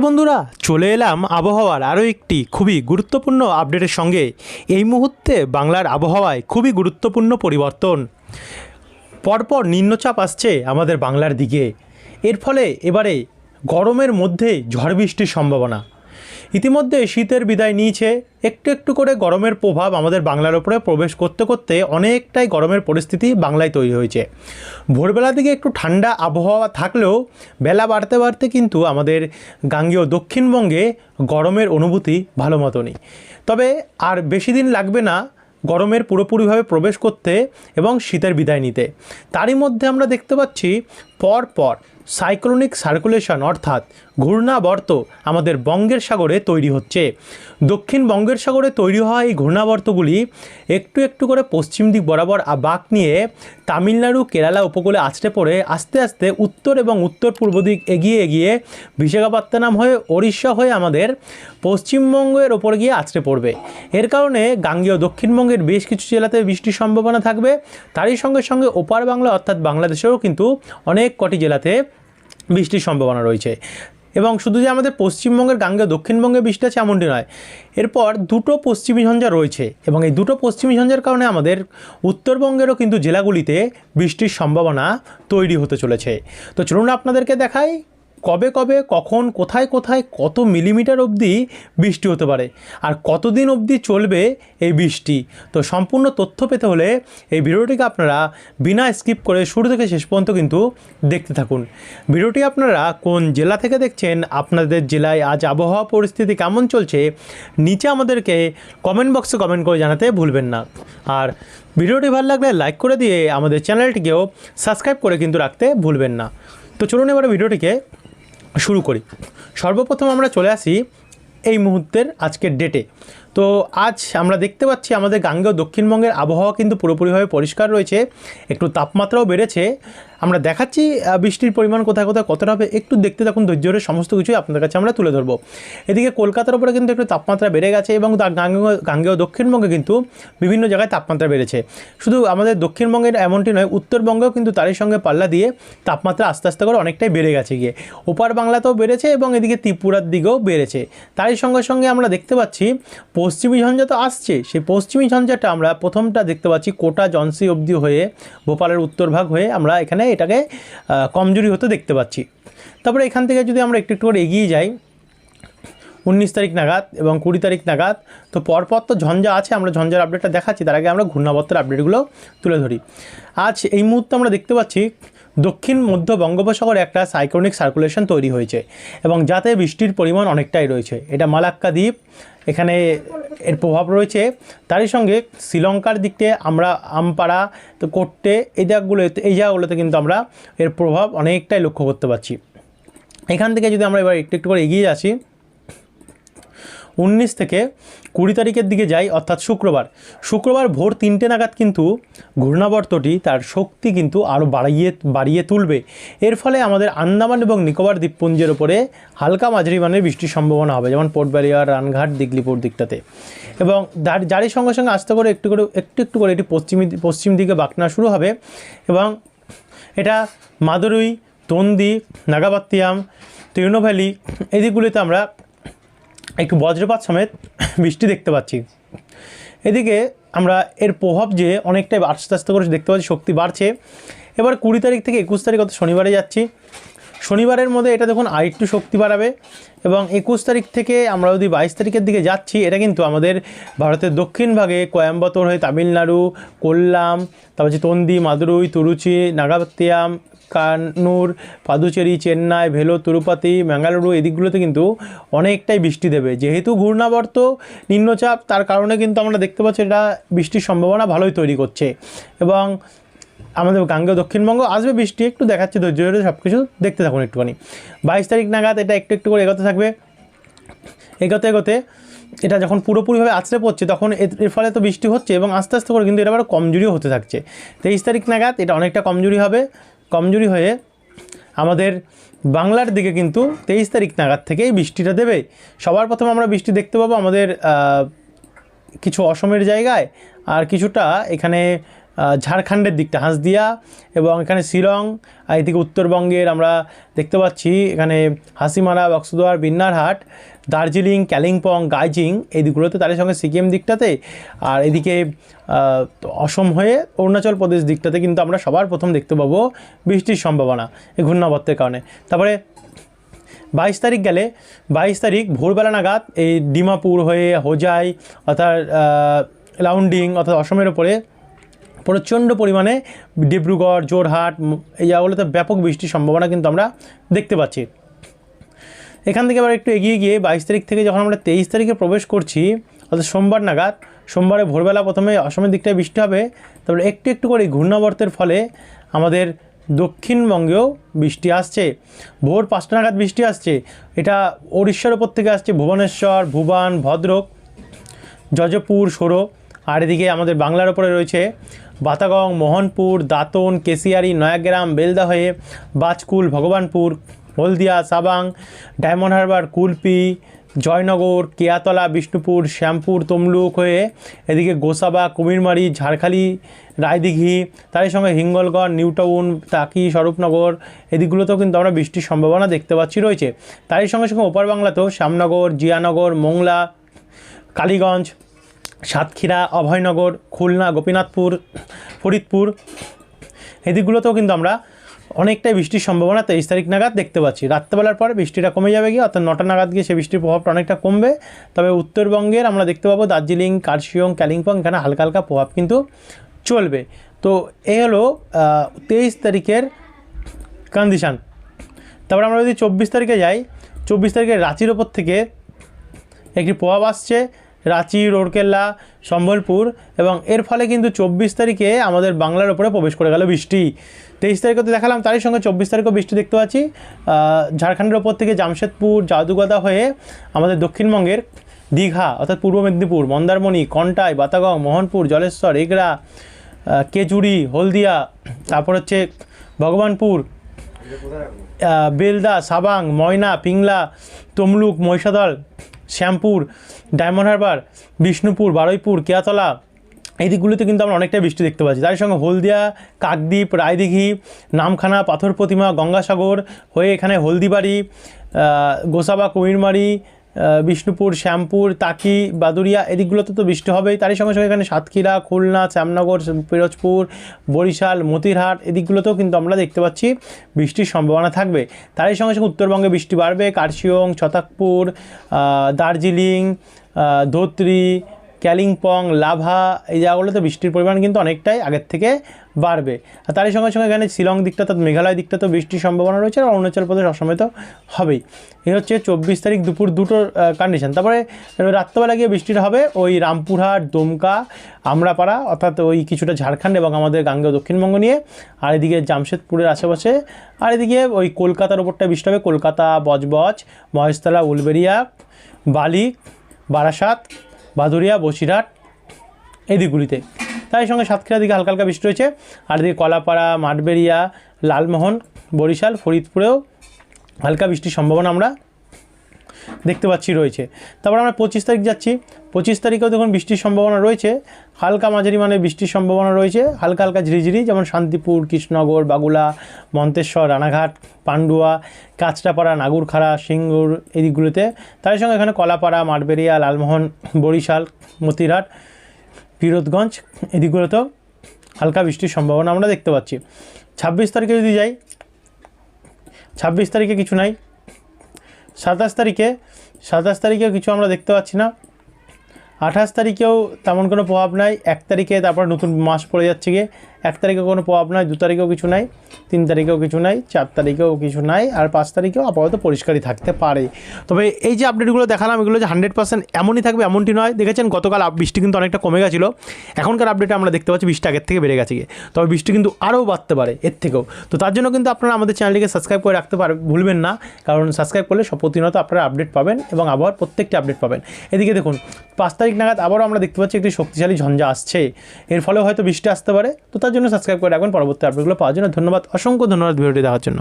বন্ধুরা, চলে এলাম আবহাওয়ার আরও একটি খুবই গুরুত্বপূর্ণ আপডেটের সঙ্গে। এই মুহূর্তে বাংলার আবহাওয়ায় খুবই গুরুত্বপূর্ণ পরিবর্তন। পরপর নিম্নচাপ আসছে আমাদের বাংলার দিকে। এর ফলে এবারে গরমের মধ্যে ঝড় বৃষ্টির সম্ভাবনা। ইতিমধ্যে শীতের বিদায় নিয়েছে। একটু একটু করে গরমের প্রভাব আমাদের বাংলার উপরে প্রবেশ করতে করতে অনেকটাই গরমের পরিস্থিতি বাংলায় তৈরি হয়েছে। ভোরবেলা দিকে একটু ঠান্ডা আবহাওয়া থাকলেও বেলা বাড়তে বাড়তে কিন্তু আমাদের গাঙ্গেয় দক্ষিণবঙ্গে গরমের অনুভূতি ভালো মতনই। তবে আর বেশি দিন লাগবে না গরমের পুরোপুরিভাবে প্রবেশ করতে এবং শীতের বিদায় নিতে। তারই মধ্যে আমরা দেখতে পাচ্ছি পরপর সাইক্লোনিক সার্কুলেশন অর্থাৎ ঘূর্ণাবর্ত আমাদের বঙ্গের সাগরে তৈরি হচ্ছে। দক্ষিণ বঙ্গের সাগরে তৈরি হওয়া এই ঘূর্ণাবর্তগুলি একটু একটু করে পশ্চিম দিক বরাবর বাঁক নিয়ে তামিলনাড়ু কেরালা উপকূলে আছড়ে পড়ে আস্তে আস্তে উত্তর এবং উত্তর পূর্ব দিক এগিয়ে এগিয়ে বিশাখাপত্তনম হয়ে ওড়িশা হয়ে আমাদের পশ্চিমবঙ্গের ওপর গিয়ে আছড়ে পড়বে। এর কারণে গাঙ্গেয় দক্ষিণবঙ্গের বেশ কিছু জেলাতে বৃষ্টির সম্ভাবনা থাকবে। তারই সঙ্গে সঙ্গে ওপার বাংলা অর্থাৎ বাংলাদেশেও কিন্তু অনেক কটি জেলাতে বৃষ্টির সম্ভাবনা রয়েছে। এবং শুধু যে আমাদের পশ্চিমবঙ্গের গাঙ্গেয় দক্ষিণবঙ্গে বৃষ্টি আছে এমনটি নয়, এরপর দুটো পশ্চিমী ঝঞ্ঝা রয়েছে এবং এই দুটো পশ্চিমী ঝঞ্ঝার কারণে আমাদের উত্তরবঙ্গেরও কিন্তু জেলাগুলিতে বৃষ্টির সম্ভাবনা তৈরি হতে চলেছে। তো চলুন আপনাদেরকে দেখাই কবে কবে কখন কোথায় কোথায় কত মিলিমিটার অবধি বৃষ্টি হতে পারে আর কতদিন অবধি চলবে এই বৃষ্টি। তো সম্পূর্ণ তথ্য পেতে হলে এই ভিডিওটিকে আপনারা বিনা স্কিপ করে শুরু থেকে শেষ পর্যন্ত কিন্তু দেখতে থাকুন। ভিডিওটি আপনারা কোন জেলা থেকে দেখছেন, আপনাদের জেলায় আজ আবহাওয়া পরিস্থিতি কেমন চলছে, নিচে আমাদেরকে কমেন্ট বক্সে কমেন্ট করে জানাতে ভুলবেন না। আর ভিডিওটি ভালো লাগলে লাইক করে দিয়ে আমাদের চ্যানেলটিকেও সাবস্ক্রাইব করে কিন্তু রাখতে ভুলবেন না। তো চলুন এবারে ভিডিওটিকে শুরু করি। সর্বপ্রথম আমরা চলে আসি এই মুহূর্তের আজকের ডেটে। তো আজ আমরা দেখতে পাচ্ছি আমাদের গাঙ্গেয় দক্ষিণবঙ্গের আবহাওয়া কিন্তু পুরোপুরিভাবে পরিষ্কার রয়েছে, একটু তাপমাত্রাও বেড়েছে। আমরা দেখাচ্ছি বৃষ্টির পরিমাণ কোথায় কোথায় কতটা হবে, একটু দেখতে থাকুন ধৈর্য ধরে, সমস্ত কিছুই আপনাদের কাছে আমরা তুলে ধরবো। এদিকে কলকাতার উপরে কিন্তু একটু তাপমাত্রা বেড়ে গেছে এবং গাঙ্গেয় দক্ষিণবঙ্গে কিন্তু বিভিন্ন জায়গায় তাপমাত্রা বেড়েছে। শুধু আমাদের দক্ষিণবঙ্গের এমনটি নয়, উত্তরবঙ্গেও কিন্তু তারই সঙ্গে পাল্লা দিয়ে তাপমাত্রা আস্তে আস্তে করে অনেকটাই বেড়ে গেছে গিয়ে। ওপার বাংলাতেও বেড়েছে এবং এদিকে ত্রিপুরার দিকেও বেড়েছে। তারই সঙ্গে সঙ্গে আমরা দেখতে পাচ্ছি পশ্চিমী ঝঞ্ঝা তো আসছে, সেই পশ্চিমী ঝঞ্ঝাটা আমরা প্রথমটা দেখতে পাচ্ছি কোটা জনসি অবধি হয়ে ভোপালের উত্তর ভাগ হয়ে আমরা এখানে এটাকে কমজোরি হতে দেখতে পাচ্ছি। তারপরে এখান থেকে যদি আমরা একটু একটু করে এগিয়ে যাই 19 তারিখ নাগাদ এবং 20 তারিখ নাগাদ, তো পরপর তো ঝঞ্ঝা আছে, আমরা ঝঞ্ঝার আপডেটটা দেখাচ্ছি। তার আগে আমরা ঘূর্ণাবর্তের আপডেটগুলো তুলে ধরি। আজ এই মুহূর্তে আমরা দেখতে পাচ্ছি দক্ষিণ মধ্য বঙ্গোপসাগরে একটা সাইক্লোনিক সার্কুলেশন তৈরি হয়েছে এবং যাতে বৃষ্টির পরিমাণ অনেকটাই রয়েছে। এটা মালাক্কা দ্বীপ, এখানে এর প্রভাব রয়েছে। তারই সঙ্গে শ্রীলঙ্কার দিকতে আমরা আমপাড়া তো কোট্টে এই জায়গাগুলোতে কিন্তু আমরা এর প্রভাব অনেকটাই লক্ষ্য করতে পারছি। এখান থেকে যদি আমরা এবার একটু একটু করে এগিয়ে আসি 19 থেকে 20 তারিখের দিকে যাই, অর্থাৎ শুক্রবার ভোর 3টে নাগাদ কিন্তু ঘূর্ণাবর্তটি তার শক্তি কিন্তু আরও বাড়িয়ে তুলবে। এর ফলে আমাদের আন্দামান এবং নিকোবর দ্বীপপুঞ্জের উপরে হালকা মাঝারি মানের বৃষ্টির সম্ভাবনা হবে, যেমন পোর্ট ব্লেয়ার, রানঘাট, দিগলিপুর দিকটাতে। এবং যারই সঙ্গে সঙ্গে আস্তে করে একটু একটু করে এটি পশ্চিম দিকে বাঁকনা শুরু হবে এবং এটা মাদুরই, তন্দি, নাগাপাত্তিয়াম, তিরুনেলভেলি এই দিকগুলিতে আমরা একটু বজ্রপাত সমেত বৃষ্টি দেখতে পাচ্ছি। এদিকে আমরা এর প্রভাব যে অনেকটাই আস্তে আস্তে করে দেখতে পাচ্ছি, শক্তি বাড়ছে। এবার 20 তারিখ থেকে 21 তারিখ অর্থাৎ শনিবারে যাচ্ছি। শনিবারের মধ্যে এটা দেখুন আরেকটু শক্তি বাড়াবে এবং 21 তারিখ থেকে আমরা যদি 22 তারিখের দিকে যাচ্ছি, এটা কিন্তু আমাদের ভারতের দক্ষিণ ভাগে কোয়েম্বাটোর হয়ে তামিলনাড়ু, কোল্লাম, তারপর হচ্ছে তন্দি, মাদুরই, তিরুচি, নাগাপাত্তিয়াম, কান্নুর, পাদুচেরি, চেন্নাই, ভেলোর, তিরুপতি, ম্যাঙ্গালুরু এই দিকগুলোতে কিন্তু অনেকটাই বৃষ্টি দেবে। যেহেতু ঘূর্ণাবর্ত নিম্নচাপ, তার কারণে কিন্তু আমরা দেখতে পাচ্ছি এটা বৃষ্টির সম্ভাবনা ভালোই তৈরি করছে এবং আমাদের গাঙ্গেয় দক্ষিণবঙ্গ আসবে বৃষ্টি। একটু দেখাচ্ছি ধৈর্য ধরে, সব কিছু দেখতে থাকুন একটুখানি। 22 তারিখ নাগাদ এটা একটু একটু করে এগোতে থাকবে। এগোতে এটা যখন পুরোপুরিভাবে আছড়ে পড়ছে তখন এর ফলে তো বৃষ্টি হচ্ছে এবং আস্তে আস্তে করে কিন্তু এটা আবার কমজোরিও হতে থাকছে। 23 তারিখ নাগাদ এটা অনেকটা কমজোরি হয়ে আমাদের বাংলার দিকে কিন্তু 23 তারিখ নাগাদ থেকেই বৃষ্টিটা দেবে। সবার প্রথমে আমরা বৃষ্টি দেখতে পাবো আমাদের কিছু অসমের জায়গায় আর কিছুটা এখানে ঝাড়খণ্ডের দিকটা হাঁসদিয়া এবং এখানে শিলং, আর এদিকে উত্তরবঙ্গের আমরা দেখতে পাচ্ছি এখানে হাসিমারা, বক্সদুয়ার, বিন্নারহাট, দার্জিলিং, কালিম্পং, গাইজিং এই দিকগুলোতে, তার সঙ্গে সিকিম দিকটাতে, আর এদিকে অসম হয়ে অরুণাচল প্রদেশ দিকটাতে কিন্তু আমরা সবার প্রথম দেখতে পাবো বৃষ্টির সম্ভাবনা এই ঘূর্ণাবর্তের কারণে। তারপরে 22 তারিখ গেলে 22 তারিখ ভোরবেলা নাগাদ এই ডিমাপুর হয়ে হোজাই অর্থাৎ লাউন্ডিং অর্থাৎ অসমের ওপরে প্রচণ্ড পরিমাণে ডিব্রুগড়, জোরহাট এই জায়গাগুলোতে ব্যাপক বৃষ্টির সম্ভাবনা কিন্তু আমরা দেখতে পাচ্ছি। এখান থেকে আবার একটু এগিয়ে গিয়ে 22 তারিখ থেকে যখন আমরা 23 তারিখে প্রবেশ করছি অর্থাৎ সোমবার নাগাদ, সোমবারে ভোরবেলা প্রথমে অসমের দিকটায় বৃষ্টি হবে, তারপরে একটু একটু করে ঘূর্ণাবর্তের ফলে আমাদের দক্ষিণবঙ্গেও বৃষ্টি আসছে। ভোর 5টা নাগাদ বৃষ্টি আসছে, এটা ওড়িশার ওপর থেকে আসছে, ভুবনেশ্বর, ভুবান, ভদ্রক, যজপুর, সোরো, আর এদিকে আমাদের বাংলার ওপরে রয়েছে বাতাগং, মোহনপুর, দাঁতন, কেশিয়ারি, নয়াগ্রাম, বেলদা হয়ে বাজকুল, ভগবানপুর, হলদিয়া, সাবাং, ডায়মন্ড হারবার, কুলপি, জয়নগর, কেয়াতলা, বিষ্ণুপুর, শ্যামপুর, তমলুক হয়ে এদিকে গোসাবা, কুমিরমারি, ঝাড়খালি, রায়দিঘি, তারই সঙ্গে হিঙ্গলগড়, নিউটাউন, টাকি, স্বরূপনগর এদিকগুলোতেও কিন্তু আমরা বৃষ্টির সম্ভাবনা দেখতে পাচ্ছি রয়েছে। তারই সঙ্গে সঙ্গে ওপার বাংলাতেও শ্যামনগর, জিয়ানগর, মোংলা, কালীগঞ্জ, সাতক্ষীরা, অভয়নগর, খুলনা, গোপীনাথপুর, ফরিদপুর এদিকগুলোতেও কিন্তু আমরা অনেকটাই বৃষ্টির সম্ভাবনা 23 তারিখ নাগাদ দেখতে পাচ্ছি। রাত্রেবেলার পর বৃষ্টিটা কমে যাবে গিয়ে, অর্থাৎ 9টা নাগাদ গিয়ে সে বৃষ্টির প্রভাবটা অনেকটা কমবে। তবে উত্তরবঙ্গের আমরা দেখতে পাবো দার্জিলিং, কার্শিয়ং, কালিম্পং এখানে হালকা হালকা প্রভাব কিন্তু চলবে। তো এই হলো 23 তারিখের কন্ডিশান। তারপর আমরা যদি 24 তারিখে যাই, 24 তারিখে রাঁচির ওপর থেকে একটি প্রভাব আসছে, রাঁচি, রৌরকেল্লা, সম্বলপুর, এবং এর ফলে কিন্তু 24 তারিখে আমাদের বাংলার ওপরে প্রবেশ করে গেল বৃষ্টি। 23 তারিখে তো দেখালাম, তারই সঙ্গে 24 তারিখেও বৃষ্টি দেখতে পাচ্ছি ঝাড়খণ্ডের ওপর থেকে জামশেদপুর, জাদুগদা হয়ে আমাদের দক্ষিণবঙ্গের দীঘা অর্থাৎ পূর্ব মেদিনীপুর, মন্দারমণি, কন্টাই, বাতাগং, মোহনপুর, জলেশ্বর, এগরা, কেচুরি, হলদিয়া, তারপর হচ্ছে ভগবানপুর, বেলদা, সাবাং, ময়না, পিংলা, তমলুক, মহিষাদল, শ্যামপুর, ডায়মন্ড হারবার, বিষ্ণুপুর, বারুইপুর, কেয়াতলা এই দিকগুলোতে কিন্তু আমরা অনেকটাই বৃষ্টি দেখতে পাচ্ছি। তার সঙ্গে হলদিয়া, কাকদ্বীপ, রায়দিঘি, নামখানা, পাথর প্রতিমা, গঙ্গাসাগর হয়ে এখানে হলদিবাড়ি, গোসাবা, কুমিরমারি, বিষ্ণুপুর, শ্যামপুর, টাকি, বাদুরিয়া এদিকগুলোতে তো বৃষ্টি হবেই। তারই সঙ্গে সঙ্গে এখানে সাতক্ষীরা, খুলনা, শ্যামনগর, পিরোজপুর, বরিশাল, মতিরহাট এদিকগুলোতেও কিন্তু আমরা দেখতে পাচ্ছি বৃষ্টির সম্ভাবনা থাকবে। তারই সঙ্গে সঙ্গে উত্তরবঙ্গে বৃষ্টি বাড়বে, কার্শিয়ং, ছতরপুর, দার্জিলিং, ধোত্রি, কালিম্পং, লাভা এই জায়গাগুলোতে বৃষ্টির পরিমাণ কিন্তু অনেকটাই আগের থেকে বাড়বে। আর তারই সঙ্গে সঙ্গে এখানে শিলং দিকটা তো মেঘালয় দিকটা তো বৃষ্টির সম্ভাবনা রয়েছে, আর অরুণাচল প্রদেশ অসমে তো হবেই। এই হচ্ছে 24 তারিখ দুপুর 2টোর কন্ডিশন। তারপরে রাত্রেবেলা গিয়ে বৃষ্টিটা হবে ওই রামপুরহাট, দুমকা, আমরাপাড়া অর্থাৎ ওই কিছুটা ঝাড়খণ্ড এবং আমাদের গাঙ্গেয় দক্ষিণবঙ্গ নিয়ে, আর এদিকে জামশেদপুরের আশেপাশে, আর এদিকে ওই কলকাতার ওপরটায় বৃষ্টি হবে, কলকাতা, বজবজ, মহেশতলা, উলবেড়িয়া, বালি, বারাসাত, বাদুরিয়া, বসিরহাট এই দিকগুলিতে। তাই সঙ্গে সাতক্ষীরার দিকে হালকা হালকা বৃষ্টি রয়েছে, আর এদিকে কলাপাড়া, মাঠবেড়িয়া, লালমোহন, বরিশাল, ফরিদপুরেও হালকা বৃষ্টির সম্ভাবনা আমরা দেখতে পাচ্ছি রয়েছে। তারপর আমরা 25 তারিখ যাচ্ছি, 25 তারিখেও দেখুন বৃষ্টির সম্ভাবনা রয়েছে, হালকা মাঝারি মানে বৃষ্টির সম্ভাবনা রয়েছে, হালকা হালকা ঝিরিঝিরি, যেমন শান্তিপুর, কৃষ্ণনগর, বাগুলা, মন্তেশ্বর, রানাঘাট, পান্ডুয়া, কাঁচরাপাড়া, নাগুরখাড়া, সিঙ্গুর এই দিকগুলোতে। তার সঙ্গে এখানে কলাপাড়া, মাঠবেড়িয়া, লালমোহন, বরিশাল, মতিরহাট, পিরোজগঞ্জ এই দিকগুলোতেও হালকা বৃষ্টির সম্ভাবনা আমরা দেখতে পাচ্ছি। 26 তারিখে যদি যাই, 26 তারিখে কিছু নাই, 27 তারিখেও কিছু আমরা দেখতে পাচ্ছি না, 28 তারিখেও তেমন কোনো প্রভাব নাই, 1 তারিখে তারপর নতুন মাস পড়ে যাচ্ছে গিয়ে, 1 তারিখে কোনো প্রভাব নাই, 2 তারিখেও কিছু নাই, 3 তারিখেও কিছু নাই, 4 তারিখেও কিছু নাই, আর 5 তারিখেও আপাতত পরিষ্কারই থাকতে পারে। তবে এই যে আপডেটগুলো দেখালাম এগুলো যে 100% এমনই থাকবে এমনটি নয়। দেখেছেন গতকাল বৃষ্টি কিন্তু অনেকটা কমে গেছিলো, এখনকার আপডেটে আমরা দেখতে পাচ্ছি বৃষ্টি আগের থেকে বেড়ে গেছে গিয়ে, তবে বৃষ্টি কিন্তু আরও বাড়তে পারে এর থেকেও। তো তার জন্য কিন্তু আপনারা আমাদের চ্যানেলটিকে সাবস্ক্রাইব করে রাখতে ভুলবেন না, কারণ সাবস্ক্রাইব করলে প্রতিনিয়ত আপনারা আপডেট পাবেন এবং আবহাওয়ার প্রত্যেকটি আপডেট পাবেন। এদিকে দেখুন 5 তারিখ নাগাদ আবারও আমরা দেখতে পাচ্ছি একটি শক্তিশালী ঝঞ্ঝা আসছে, এর ফলে হয়তো বৃষ্টি আসতে পারে। তো তার জন্য সাবস্ক্রাইব করে রাখবেন পরবর্তী আপডেটগুলো পাওয়ার জন্য। ধন্যবাদ, অসংখ্য ধন্যবাদ ভিডিওটি দেখার জন্য।